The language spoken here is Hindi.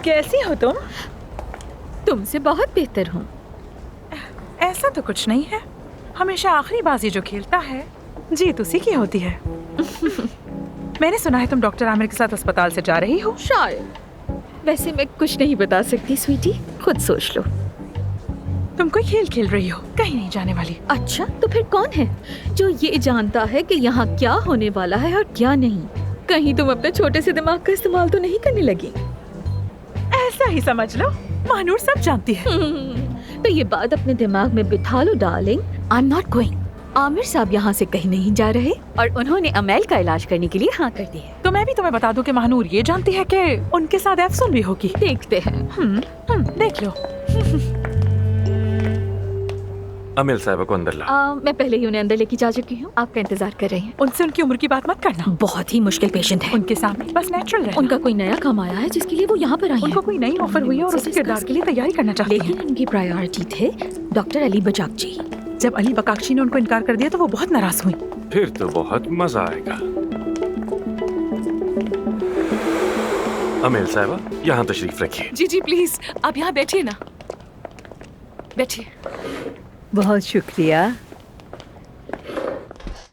कैसी हो तुम? तुमसे बहुत बेहतर हूँ। ऐसा तो कुछ नहीं है, हमेशा आखिरी बाजी जो खेलता है जीत उसी की होती है। मैंने सुना है तुम डॉक्टर आमिर के साथ अस्पताल से जा रही हो। शायद। वैसे मैं कुछ नहीं बता सकती स्वीटी, खुद सोच लो। तुम कोई खेल खेल रही हो, कहीं नहीं जाने वाली। अच्छा, तो फिर कौन है जो ये जानता है कि यहाँ क्या होने वाला है और क्या नहीं? कहीं तुम अपने छोटे से दिमाग का इस्तेमाल तो नहीं करने लगी? ऐसा ही समझ लो, महानूर सब जानती है। तो ये बात अपने दिमाग में बिठा लो darling. I am not going. Aamir साहब यहाँ से कहीं नहीं जा रहे और उन्होंने अमेल का इलाज करने के लिए हाँ कर दी है। तो मैं भी तुम्हें बता दूं कि महानूर ये जानती है कि उनके साथ अफसून भी होगी। देखते हैं। देख लो। अमील साहब को अंदर ला। मैं पहले ही उन्हें अंदर लेके जा चुकी हूँ, आपका इंतजार कर रही हैं। उनसे उनकी उम्र की बात मत करना, बहुत ही मुश्किल पेशेंट है। उनके सामने बस नेचुरल रहना। उनका कोई नया काम आया है जिसके लिए वो यहाँ पर आई उनको हैं। कोई नई ऑफर हुई है और उस किरदार के लिए तैयारी करना चाहती हैं। लेकिन उनकी प्रायोरिटी थे डॉक्टर अली बजाकची। जब अली बकाक्षी ने उनको इनकार कर दिया तो वो बहुत नाराज हुई। फिर तो बहुत मजा आएगा। अमील साहब यहाँ तशरीफ रखिए। जी जी प्लीज, आप यहाँ बैठिए ना, बैठिए। बहुत शुक्रिया।